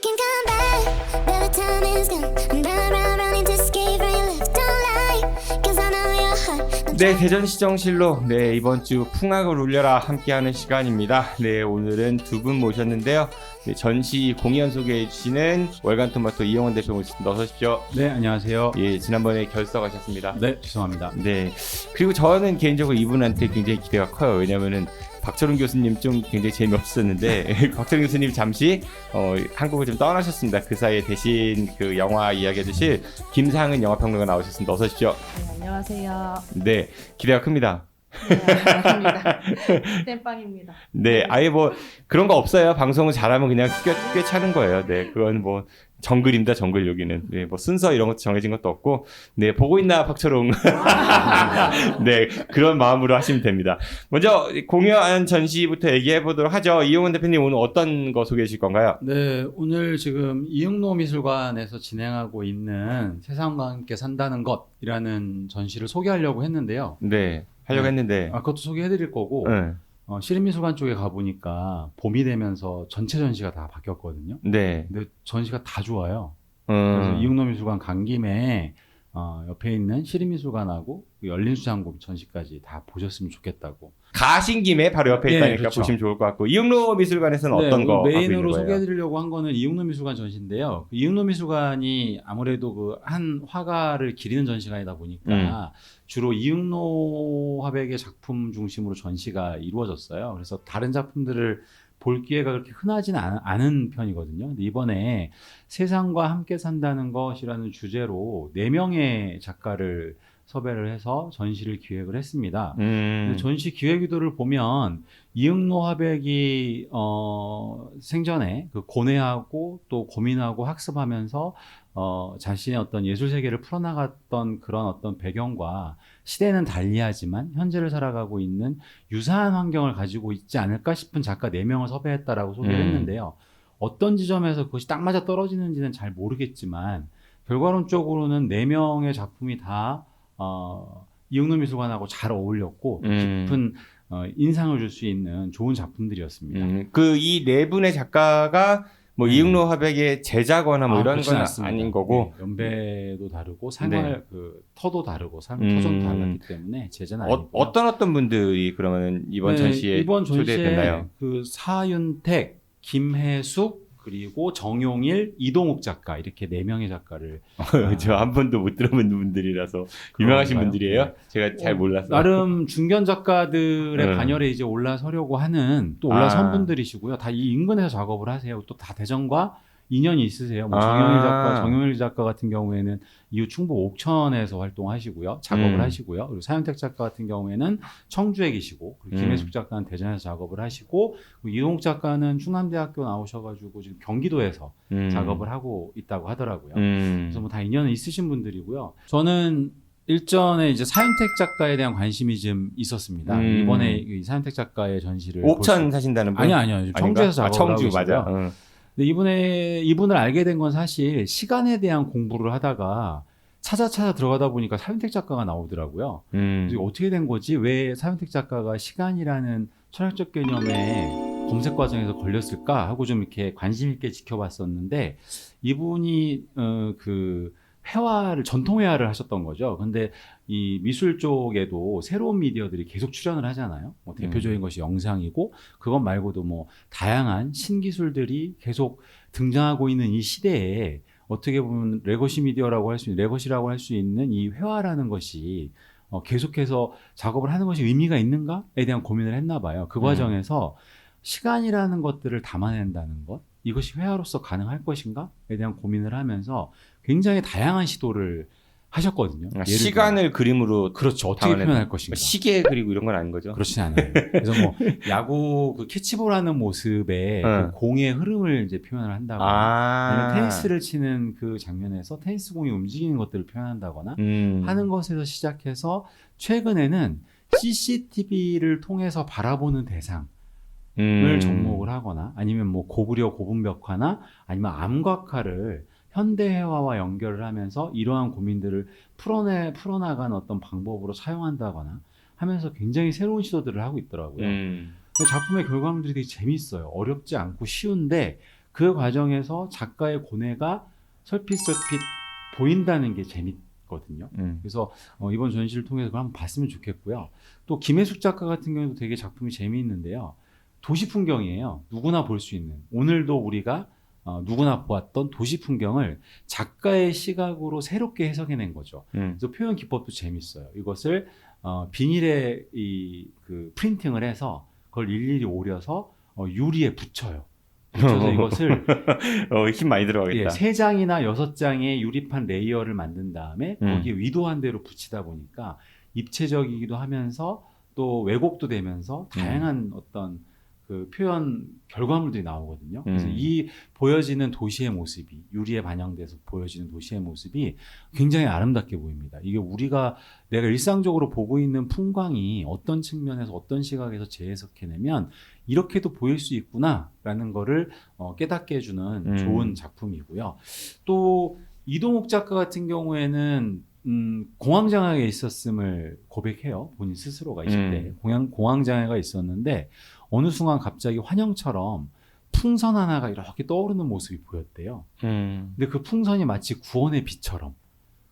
can come back, but the time is gone. I'm running to escape from your left. Don't lie, 'cause I know your heart. 네, 대전시정실로 이번 주 풍악을 울려라 함께하는 시간입니다. 네, 오늘은 두 분 모셨는데요. 네, 전시 공연 소개해 주시는 월간토마토 이용원 대표 모셨습니다. 어서 오십시오. 네, 안녕하세요. 예, 지난번에 결석하셨습니다. 네, 죄송합니다. 네, 그리고 저는 개인적으로 이분한테 굉장히 기대가 커요. 왜냐면은 박철웅 교수님 좀 굉장히 재미없었는데 박철웅 교수님 잠시 한국을 좀 떠나셨습니다. 그 사이에 대신 그 영화 이야기해 주실 김상은 영화평론가 나오셨습니다. 어서 오십시오. 네, 안녕하세요. 네, 기대가 큽니다. 네, 아닙니다. 땜빵입니다. 네, 아예 뭐 그런 거 없어요. 방송을 잘하면 그냥 꽤 차는 거예요. 네, 그건 뭐 정글입니다. 정글 여기는. 네, 뭐 순서 이런 것도 정해진 것도 없고. 네, 보고 있나 박철웅. 네, 그런 마음으로 하시면 됩니다. 먼저 공연 전시부터 얘기해 보도록 하죠. 이용원 대표님 오늘 어떤 거 소개해 주실 건가요? 네, 오늘 지금 이응로 미술관에서 진행하고 있는 세상과 함께 산다는 것이라는 전시를 소개하려고 했는데요. 네, 하려고 했는데. 그것도 소개해드릴 거고 네. 시립미술관 쪽에 가보니까 봄이 되면서 전체 전시가 다 바뀌었거든요. 네. 근데 전시가 다 좋아요. 그래서 이응로 미술관 간 김에 옆에 있는 시립미술관하고 열린수장고 전시까지 다 보셨으면 좋겠다고. 가신 김에 바로 옆에 네, 있다니까 그렇죠. 보시면 좋을 것 같고. 이응로 미술관에서는 네, 어떤 거 하고 있는 메인으로 거예요? 소개해드리려고 한 거는 이응로 미술관 전시인데요. 이응로 미술관이 아무래도 그 한 화가를 기리는 전시관이다 보니까 주로 이응로 화백의 작품 중심으로 전시가 이루어졌어요. 그래서 다른 작품들을 볼 기회가 그렇게 흔하지는 않은 편이거든요. 근데 이번에 세상과 함께 산다는 것이라는 주제로 4명의 작가를 섭외를 해서 전시를 기획을 했습니다. 근데 전시 기획의도를 보면 이응로 화백이 생전에 그 고뇌하고 또 고민하고 학습하면서 자신의 어떤 예술 세계를 풀어나갔던 그런 어떤 배경과 시대는 달리하지만 현재를 살아가고 있는 유사한 환경을 가지고 있지 않을까 싶은 작가 4명을 섭외했다라고 소개를 했는데요. 어떤 지점에서 그것이 딱 맞아 떨어지는지는 잘 모르겠지만 결과론적으로는 4명의 작품이 다 이응로 미술관하고 잘 어울렸고 깊은 인상을 줄 수 있는 좋은 작품들이었습니다. 그 이 4분의 작가가 뭐 이응로 화백의 제자거나 뭐 이런 건 않습니다. 아닌 거고. 네, 연배도 다르고 생활 그 터도 다르고 터전도 달랐기 때문에 제자는 아니고 어떤 분들이 그러면 이번 전시에 이번 전시에 초대됐나요? 그 사윤택, 김혜숙 그리고 정용일, 이동욱 작가 이렇게 4명의 작가를 저 한 번도 못 들어본 분들이라서 유명하신 그런가요? 분들이에요? 네. 제가 잘 몰라서. 나름 중견 작가들의 반열에 이제 올라서려고 하는 또 올라선 분들이시고요. 다 이 인근에서 작업을 하세요. 또 다 대전과 인연이 있으세요. 뭐 정용일 작가 같은 경우에는 이후 충북 옥천에서 활동하시고요. 작업을 하시고요. 그리고 사윤택 작가 같은 경우에는 청주에 계시고, 그리고 김혜숙 작가는 대전에서 작업을 하시고, 그리고 이동욱 작가는 충남대학교 나오셔가지고 지금 경기도에서 작업을 하고 있다고 하더라고요. 그래서 뭐 다 인연은 있으신 분들이고요. 저는 일전에 이제 사윤택 작가에 대한 관심이 좀 있었습니다. 이번에 이 사윤택 작가의 전시를 옥천 사신다는 분? 아니요. 청주에서 작업을 청주 하고 맞아. 계시고요. 근데 이분을 알게 된 건 사실 시간에 대한 공부를 하다가 찾아 들어가다 보니까 사윤택 작가가 나오더라고요. 그래서 어떻게 된 거지? 왜 사윤택 작가가 시간이라는 철학적 개념에 검색 과정에서 걸렸을까 하고 좀 이렇게 관심 있게 지켜봤었는데 이분이 그 전통 회화를 하셨던 거죠. 근데 이 미술 쪽에도 새로운 미디어들이 계속 출연을 하잖아요. 뭐 대표적인 것이 영상이고 그것 말고도 뭐 다양한 신기술들이 계속 등장하고 있는 이 시대에 어떻게 보면 레거시 미디어라고 할 수 있는 레거시라고 할 수 있는 이 회화라는 것이 계속해서 작업을 하는 것이 의미가 있는가에 대한 고민을 했나 봐요. 그 과정에서 시간이라는 것들을 담아낸다는 것, 이것이 회화로서 가능할 것인가에 대한 고민을 하면서 굉장히 다양한 시도를 하셨거든요. 시간을 그림으로 그렇죠. 어떻게 표현할 것인가. 시계 그리고 이런 건 아닌 거죠? 그렇진 않아요. 그래서 뭐 야구 그 캐치볼하는 모습에 그 공의 흐름을 이제 표현을 한다거나 아니면 테니스를 치는 그 장면에서 테니스 공이 움직이는 것들을 표현한다거나 하는 것에서 시작해서 최근에는 CCTV를 통해서 바라보는 대상 을 접목을 하거나 아니면 뭐 고구려 고분벽화나 아니면 암각화를 현대회화와 연결을 하면서 이러한 고민들을 풀어나가는 어떤 방법으로 사용한다거나 하면서 굉장히 새로운 시도들을 하고 있더라고요. 근데 작품의 결과물들이 되게 재밌어요. 어렵지 않고 쉬운데 그 과정에서 작가의 고뇌가 설핏설핏 보인다는 게 재밌거든요. 그래서 이번 전시를 통해서 그걸 한번 봤으면 좋겠고요. 또 김혜숙 작가 같은 경우도 되게 작품이 재미있는데요. 도시 풍경이에요. 누구나 볼 수 있는. 오늘도 우리가 누구나 보았던 도시 풍경을 작가의 시각으로 새롭게 해석해낸 거죠. 그래서 표현 기법도 재밌어요. 이것을 비닐에 그 프린팅을 해서 그걸 일일이 오려서 유리에 붙여요. 붙여서 이것을 힘 많이 들어가겠다. 예, 3장이나 6장의 유리판 레이어를 만든 다음에 거기에 위도한 대로 붙이다 보니까 입체적이기도 하면서 또 왜곡도 되면서 다양한 어떤 그 표현 결과물들이 나오거든요. 그래서 이 보여지는 도시의 모습이 유리에 반영돼서 보여지는 도시의 모습이 굉장히 아름답게 보입니다. 이게 내가 일상적으로 보고 있는 풍광이 어떤 측면에서 어떤 시각에서 재해석해내면 이렇게도 보일 수 있구나라는 거를 깨닫게 해주는 좋은 작품이고요. 또 이동욱 작가 같은 경우에는 공황장애가 있었음을 고백해요. 본인 스스로가 20대 공황장애가 있었는데 어느 순간 갑자기 환영처럼 풍선 하나가 이렇게 떠오르는 모습이 보였대요. 근데 그 풍선이 마치 구원의 빛처럼.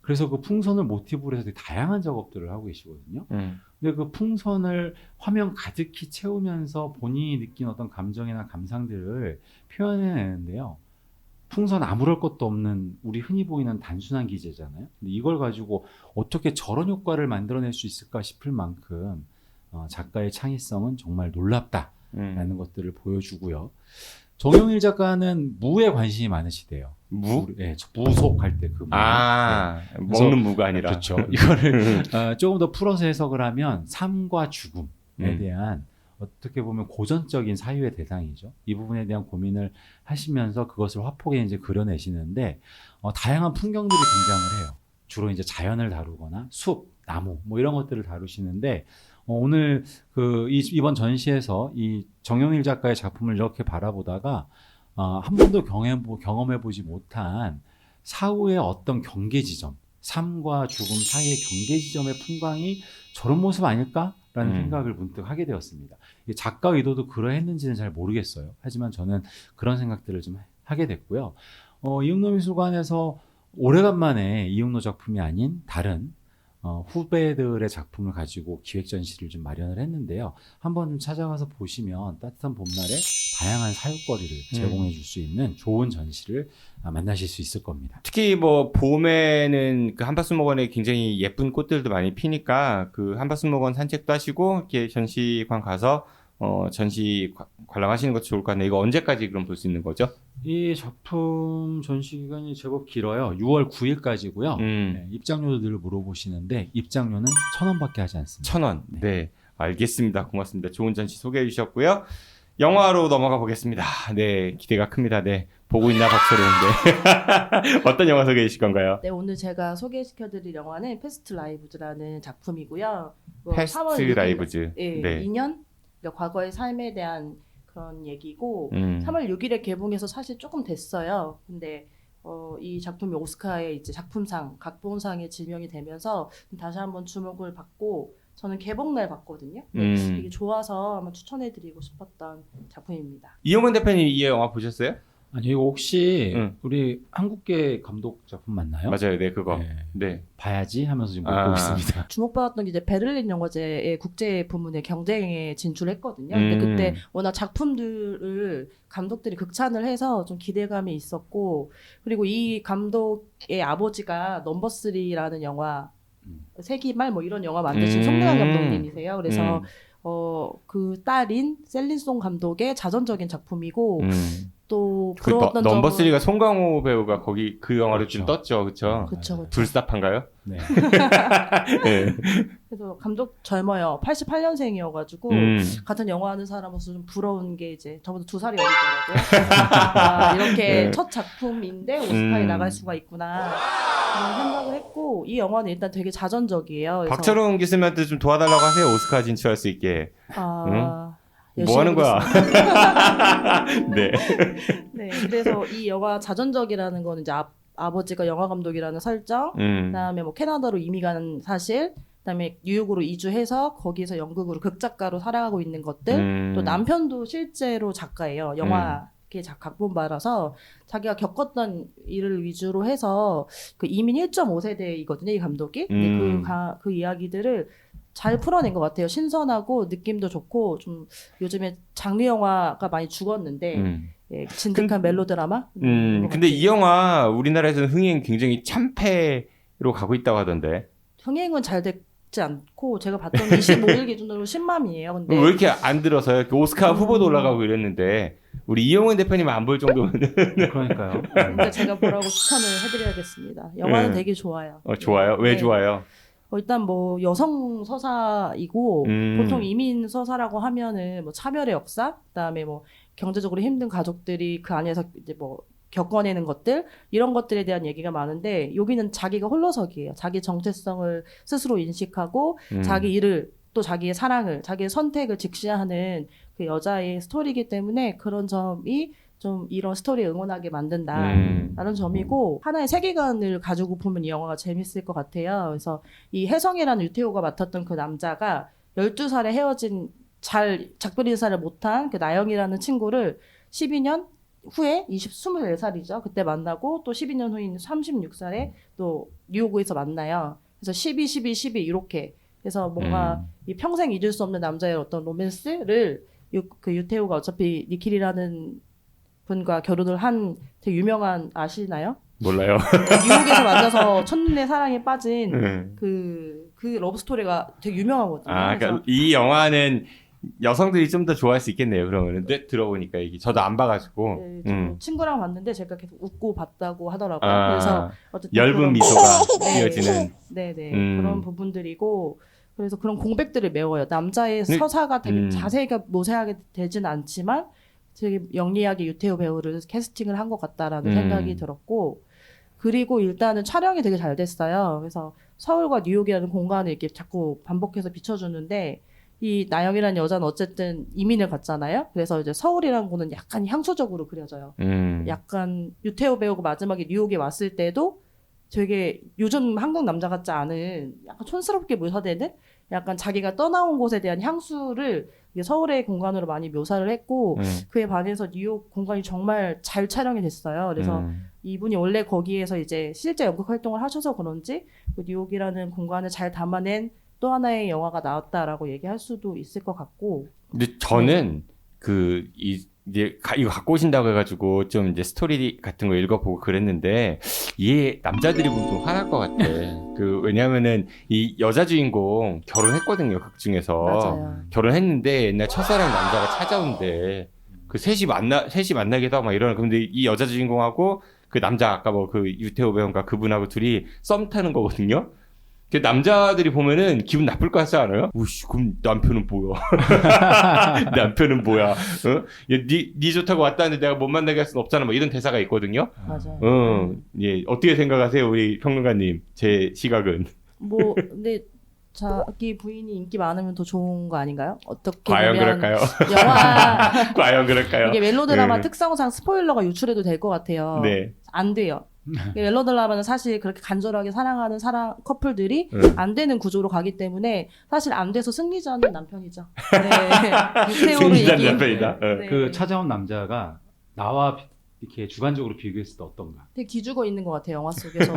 그래서 그 풍선을 모티브로 해서 되게 다양한 작업들을 하고 계시거든요. 근데 그 풍선을 화면 가득히 채우면서 본인이 느낀 어떤 감정이나 감상들을 표현해내는데요. 풍선 아무럴 것도 없는 우리 흔히 보이는 단순한 기제잖아요. 근데 이걸 가지고 어떻게 저런 효과를 만들어낼 수 있을까 싶을 만큼 작가의 창의성은 정말 놀랍다라는 것들을 보여주고요. 정용일 작가는 무에 관심이 많으시대요. 무? 네, 무속할 때 그 무. 네. 먹는 무가 아니라. 그렇죠. 이거를 조금 더 풀어서 해석을 하면 삶과 죽음에 대한 어떻게 보면 고전적인 사유의 대상이죠. 이 부분에 대한 고민을 하시면서 그것을 화폭에 이제 그려내시는데 다양한 풍경들이 등장을 해요. 주로 이제 자연을 다루거나 숲, 나무 뭐 이런 것들을 다루시는데 오늘 이번 전시에서 이 정용일 작가의 작품을 이렇게 바라보다가 한 번도 경험해보지 못한 사후의 어떤 경계 지점, 삶과 죽음 사이의 경계 지점의 풍광이 저런 모습 아닐까라는 생각을 문득 하게 되었습니다. 작가 의도도 그러했는지는 잘 모르겠어요. 하지만 저는 그런 생각들을 좀 하게 됐고요. 이응노 미술관에서 오래간만에 이응노 작품이 아닌 다른 후배들의 작품을 가지고 기획 전시를 좀 마련을 했는데요. 한번 좀 찾아가서 보시면 따뜻한 봄날에 다양한 사육거리를 제공해 줄 수 있는 좋은 전시를 만나실 수 있을 겁니다. 특히 뭐 봄에는 그 한밭수목원에 굉장히 예쁜 꽃들도 많이 피니까 그 한밭수목원 산책도 하시고 이렇게 전시관 가서 전시 관람하시는 것도 좋을 것 같네요. 이거 언제까지 그럼 볼 수 있는 거죠? 이 작품 전시 기간이 제법 길어요. 6월 9일까지고요. 네, 입장료도 늘 물어보시는데 입장료는 1,000원밖에 하지 않습니다. 1,000원. 네, 알겠습니다. 고맙습니다. 좋은 전시 소개해 주셨고요. 영화로 넘어가 보겠습니다. 네, 기대가 큽니다. 네, 보고 있나 박철웅. 네. 어떤 영화 소개해 주실 건가요? 네, 오늘 제가 소개시켜드릴 영화는 패스트 라이브즈라는 작품이고요. 패스트 라이브즈. 네, 네. 2년? 그러니까 과거의 삶에 대한 그런 얘기고 3월 6일에 개봉해서 사실 조금 됐어요. 근데 이 작품이 오스카의 이제 작품상, 각본상에 지명이 되면서 다시 한번 주목을 받고 저는 개봉날 봤거든요. 되게 좋아서 한번 추천해드리고 싶었던 작품입니다. 이용건 대표님 이 영화 보셨어요? 아니 이거 혹시 우리 한국계 감독 작품 맞나요? 맞아요, 네 그거. 네. 봐야지 하면서 지금 보고 있습니다. 주목받았던 게 이제 베를린 영화제의 국제 부문의 경쟁에 진출했거든요. 근데 그때 워낙 작품들을 감독들이 극찬을 해서 좀 기대감이 있었고, 그리고 이 감독의 아버지가 넘버 3라는 영화, 세기말 뭐 이런 영화 만드신 송명환 감독님이세요. 그래서 그 딸인 셀린송 감독의 자전적인 작품이고 또 부러웠던 점은 넘버 3가 송강호 배우가 거기 그 영화를 그렇죠. 좀 떴죠, 그렇죠? 그렇죠. 불사판가요? 네. 네. 그래서 감독 젊어요. 88년생이어가지고 같은 영화 하는 사람으로서 좀 부러운 게 이제 저보다 2살이 어리더라고요. 이렇게 첫 작품인데 오스카에 나갈 수가 있구나 그런 생각을 했고, 이 영화는 일단 되게 자전적이에요. 그래서 박철웅 교수님한테 좀 도와달라고 하세요. 오스카 진출할 수 있게. 뭐 하는 거야? 네. 네. 그래서 이 영화 자전적이라는 거는 이제 아버지가 영화 감독이라는 설정, 그다음에 뭐 캐나다로 이미 간 사실, 그다음에 뉴욕으로 이주해서 거기서 연극으로 극작가로 살아가고 있는 것들, 또 남편도 실제로 작가예요. 영화 각본바라서 자기가 겪었던 일을 위주로 해서 그 이민 1.5세대이거든요, 이 감독이. 근데 그 이야기들을 잘 풀어낸 것 같아요. 신선하고 느낌도 좋고 좀 요즘에 장르 영화가 많이 죽었는데 예, 진득한 멜로드라마. 근데 이 영화 우리나라에서는 흥행 굉장히 참패로 가고 있다고 하던데. 흥행은 잘 됐지 않고 제가 봤던 25일 기준으로 10만이에요. 근데 왜 이렇게 안 들어서요? 오스카 후보도 올라가고 이랬는데 우리 이영훈 대표님 안 볼 정도면 그러니까요. 근데 제가 보라고 추천을 해드려야겠습니다. 영화는 네. 되게 좋아요. 좋아요? 왜 네. 좋아요? 일단 뭐 여성 서사이고 보통 이민 서사라고 하면은 뭐 차별의 역사, 그다음에 뭐 경제적으로 힘든 가족들이 그 안에서 이제 뭐 겪어내는 것들 이런 것들에 대한 얘기가 많은데 여기는 자기가 홀로서기예요. 자기 정체성을 스스로 인식하고 자기 일을 또 자기의 사랑을 자기의 선택을 직시하는 그 여자의 스토리이기 때문에 그런 점이 좀 이런 스토리에 응원하게 만든다라는 점이고 하나의 세계관을 가지고 보면 이 영화가 재밌을 것 같아요. 그래서 이 혜성이라는 유태호가 맡았던 그 남자가 12살에 헤어진 잘 작별 인사를 못한 그 나영이라는 친구를 12년 후에 24살이죠. 그때 만나고 또 12년 후인 36살에 또 뉴욕에서 만나요. 그래서 12, 12, 12 이렇게 그래서 뭔가 이 평생 잊을 수 없는 남자의 어떤 로맨스를 그 유태호가 어차피 니킬이라는 분과 결혼을 한 되게 유명한 아시나요? 몰라요. 뉴욕에서 만나서 첫눈에 사랑에 빠진 그 러브 스토리가 되게 유명하거든요. 그러니까 이 영화는 여성들이 좀 더 좋아할 수 있겠네요. 그러면은 들어보니까 이게 저도 안 봐가지고 네, 친구랑 봤는데 제가 계속 웃고 봤다고 하더라고요. 그래서 어쨌든 엷은 그런- 미소가 네. 띄어지는. 네네 그런 부분들이고 그래서 그런 공백들을 메워요. 남자의 네. 서사가 되게 자세하게 모세하게 되진 않지만 되게 영리하게 유태호 배우를 캐스팅을 한 것 같다라는 생각이 들었고 그리고 일단은 촬영이 되게 잘 됐어요. 그래서 서울과 뉴욕이라는 공간을 이렇게 자꾸 반복해서 비춰주는데 이 나영이라는 여자는 어쨌든 이민을 갔잖아요. 그래서 이제 서울이라는 곳은 약간 향수적으로 그려져요. 약간 유태호 배우가 마지막에 뉴욕에 왔을 때도 되게 요즘 한국 남자 같지 않은 약간 촌스럽게 묘사되는 약간 자기가 떠나온 곳에 대한 향수를 서울의 공간으로 많이 묘사를 했고 그에 반해서 뉴욕 공간이 정말 잘 촬영이 됐어요. 그래서 이분이 원래 거기에서 이제 실제 연극 활동을 하셔서 그런지 그 뉴욕이라는 공간을 잘 담아낸 또 하나의 영화가 나왔다라고 얘기할 수도 있을 것 같고. 근데 저는 이제 이거 갖고 오신다고 해가지고 좀 이제 스토리 같은 거 읽어보고 그랬는데 이게 남자들이 보면 좀 화날 것 같아. 왜냐면은 이 여자 주인공 결혼했거든요. 극 중에서 맞아요. 결혼했는데 옛날 첫사랑 남자가 찾아온대. 그 셋이 만나기도 하고 막 이러는. 근데 이 여자 주인공하고 그 남자 아까 뭐 그 유태호 배우인가 그분하고 둘이 썸 타는 거거든요. 남자들이 보면은 기분 나쁠 것 같지 않아요? 우씨, 그럼 남편은 뭐야? 남편은 뭐야? 어? 니 좋다고 왔다는데 내가 못 만나게 할 수는 없잖아. 뭐 이런 대사가 있거든요. 맞아요. 예, 어떻게 생각하세요, 우리 평론가님? 제 시각은. 뭐 근데 자기 부인이 인기 많으면 더 좋은 거 아닌가요? 어떻게 과연 보면 그럴까요? 영화 과연 그럴까요? 이게 멜로드라마 네. 특성상 스포일러가 유출해도 될 것 같아요. 네. 안 돼요. 멜로드라마는 사실 그렇게 간절하게 사랑하는 커플들이 안 되는 구조로 가기 때문에 사실 안 돼서 승리자는 남편이죠. 네. 유태호를 승리자는 남편이다. 네. 그 찾아온 남자가 나와 이렇게 주관적으로 비교했을 때 어떤가? 되게 기죽어 있는 것 같아요, 영화 속에서.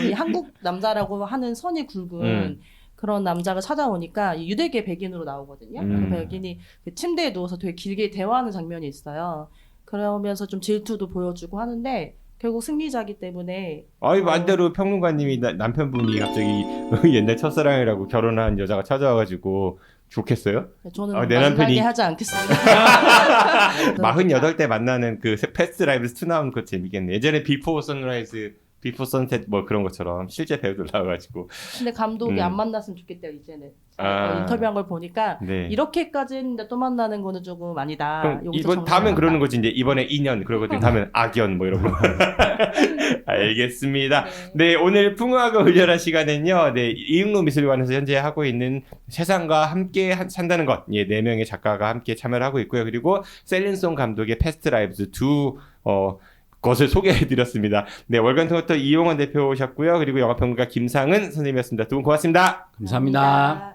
이 한국 남자라고 하는 선이 굵은 그런 남자가 찾아오니까 이 유대계 백인으로 나오거든요. 그 백인이 그 침대에 누워서 되게 길게 대화하는 장면이 있어요. 그러면서 좀 질투도 보여주고 하는데 결국 승리자기 때문에 아이 반대로 평론가님이 남편분이 갑자기 옛날 첫사랑이라고 결혼한 여자가 찾아와가지고 좋겠어요? 저는 내 만나게 남편이- 하지 않겠습니다. 48대 만나는 그 패스트 라이브 2 나오는 거 재밌겠네. 예전에 비포 선라이즈, 비포 선셋 뭐 그런 것처럼 실제 배우들 나와가지고. 근데 감독이 안 만났으면 좋겠대요, 이제는. 아. 인터뷰한 걸 보니까 네. 이렇게까지 했는데 또 만나는 거는 조금 아니다. 그럼 여기서 이번 정리를 다음엔 한다. 그러는 거지 이제 이번에 인연 그러거든. 다음엔 악연 뭐 이런 거. 알겠습니다. 네, 오늘 풍요하고 의렬한 시간은요. 네, 이응로 미술관에서 현재 하고 있는 세상과 함께 산다는 것. 예, 4명의 작가가 함께 참여를 하고 있고요. 그리고 셀린송 감독의 패스트 라이브즈 2 것을 소개해드렸습니다. 네, 월간 토마토 이용원 대표 오셨고요. 그리고 영화평론가 김상은 선생님이었습니다. 두 분 고맙습니다. 감사합니다.